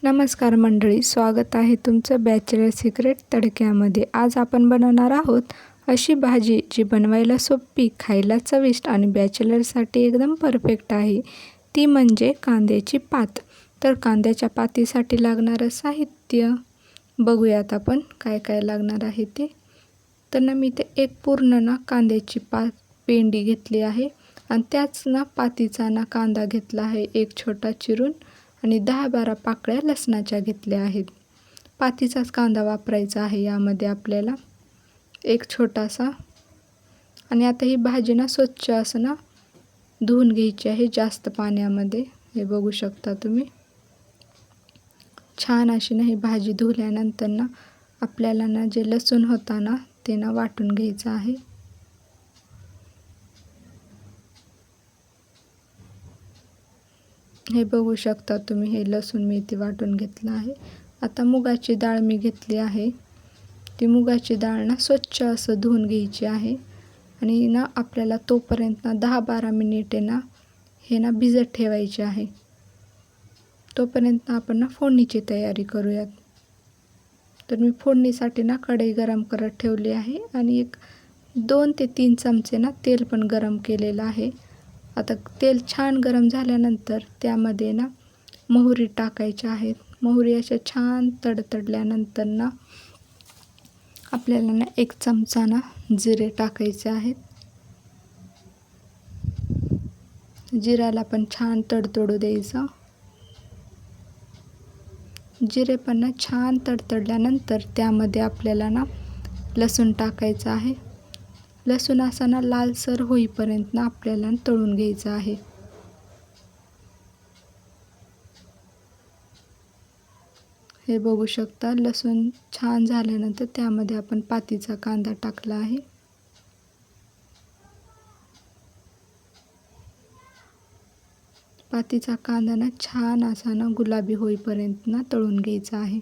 नमस्कार मंडळी, स्वागत आहे तुमचं बॅचलर सिक्रेट तडक्यामध्ये. आज आपण बनवणार आहोत अशी भाजी जी बनवायला सोपी, खायला चविष्ट आणि बॅचलरसाठी एकदम परफेक्ट आहे. ती म्हणजे कांद्याची पात. तर कांद्याच्या पातीसाठी लागणारं साहित्य बघूयात आपण काय काय लागणार आहे ते. तर मी ते एक पूर्ण कांद्याची पेंडी घेतली आहे आणि त्याच पातीचा कांदा घेतला आहे एक छोटा चिरून आणि 10-12 पाकळ्या लसणाच्या घेतल्या आहेत. पातीचाच कांदा वापरायचा आहे यामध्ये आपल्याला, एक छोटासा. आणि आता ही भाजी स्वच्छ असं धुवून घ्यायची आहे जास्त पाण्यामध्ये. हे बघू शकता तुम्ही. छान अशी ही भाजी धुल्यानंतर आपल्याला जे लसूण होता ते वाटून घ्यायचं आहे. हे बघू शकता तुम्ही, हे लसूण मी इथे वाटून घेतलं आहे. आता मुगाची डाळ मी घेतली आहे. ती मुगाची डाळ स्वच्छ असं धुवून घ्यायची आहे आणि आपल्याला तोपर्यंत 10-12 मिनिटे हे भिजत ठेवायचे आहे. तोपर्यंत आपण फोडणीची तयारी करूयात. तर मी फोडणीसाठी कढई गरम करत ठेवली आहे आणि एक 2 ते 3 चमचे तेल पण गरम केलेलं आहे. आता तेल छान गरम झाल्यानंतर त्यामध्ये मोहरी टाकायची आहेत. मोहरी अशा छान तडतडल्यानंतर आपल्याला 1 चमचा जिरे टाकायचे आहेत. जिऱ्याला पण छान तडतडू द्यायचं. जिरे पण छान तडतडल्यानंतर त्यामध्ये आपल्याला लसूण टाकायचं आहे. लसूण असा लालसर होईपर्यंत आपल्याला तळून घ्यायचं आहे. हे बघू शकता, लसूण छान झाल्यानंतर त्यामध्ये आपण पातीचा कांदा टाकला आहे. पातीचा कांदा छान असा गुलाबी होईपर्यंत तळून घ्यायचा आहे.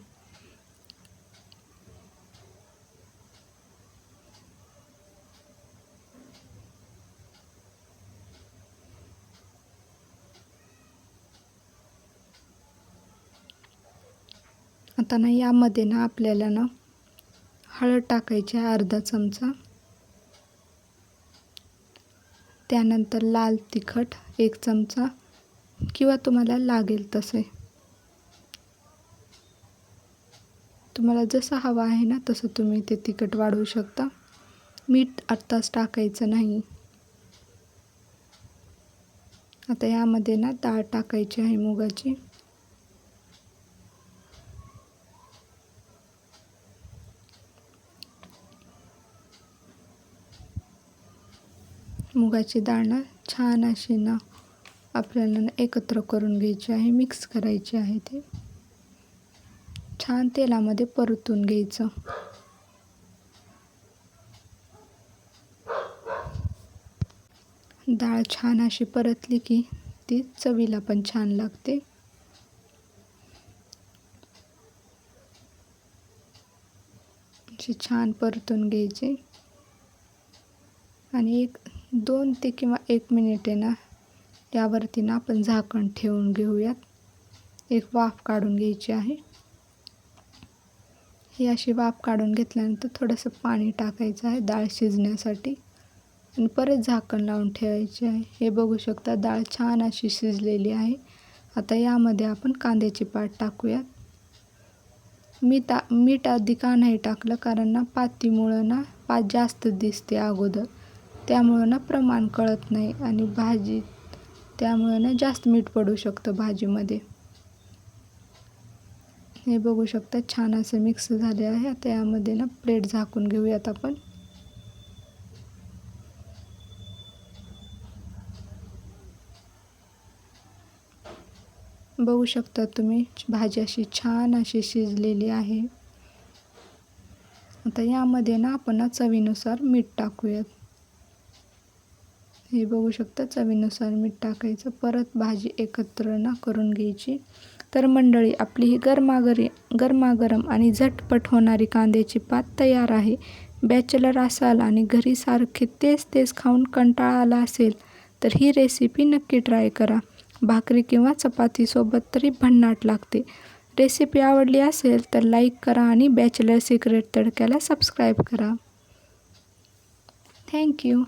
आता यामध्ये आपल्याला हळद टाकायची आहे अर्धा चमचा. त्यानंतर लाल तिखट 1 चमचा किंवा तुम्हाला लागेल तसे, तुम्हाला जसं हवं आहे तसं तुम्ही ते तिखट वाढवू शकता. मीठ आत्ताच टाकायचं नाही. आता यामध्ये डाळ टाकायची आहे मुगाची. मुगाची डाळ छान अशी आपल्याला एकत्र करून घ्यायची आहे, मिक्स करायची आहे. ते छान तेलामध्ये परतून घ्यायचं. डाळ छान अशी परतली की ती चवीला पण छान लागते. अशी छान परतून घ्यायची आणि 2 ते किंवा 1 मिनिटे यावरती आपण झाकण ठेवून घेऊयात. एक वाफ काढून घ्यायची आहे. ही अशी वाफ काढून घेतल्यानंतर थोडंसं पाणी टाकायचं आहे डाळ शिजण्यासाठी आणि परत झाकण लावून ठेवायचे आहे. हे बघू शकता, डाळ छान अशी शिजलेली आहे. आता यामध्ये आपण कांद्याची पात टाकूयात. मीठ आधी का नाही टाकलं, कारण पातीमुळं पात जास्त दिसते अगोदर, त्यामुळं प्रमाण कळत नाही आणि भाजी त्यामुळं जास्त मीठ पडू शकतं भाजीमध्ये. हे बघू शकता, छान असं मिक्स झाले आहे. आता यामध्ये प्लेट झाकून घेऊयात आपण. बघू शकता तुम्ही, भाजी अशी छान अशी शिजलेली आहे. आता यामध्ये आपण चवीनुसार मीठ टाकूयात. हे बघू शकता, चवीनुसार मीठ टाकायचं. परत भाजी एकत्र करून घ्यायची. तर मंडळी, आपली ही गरमागरम आणि झटपट होणारी कांद्याची पात तयार आहे. बॅचलर असाल आणि घरी सारखे तेच खाऊन कंटाळा आला असेल तर ही रेसिपी नक्की ट्राय करा. भाकरी किंवा चपातीसोबत तरी भन्नाट लागते. रेसिपी आवडली असेल तर लाईक करा आणि बॅचलर सिक्रेट तडक्याला सबस्क्राईब करा. थँक्यू.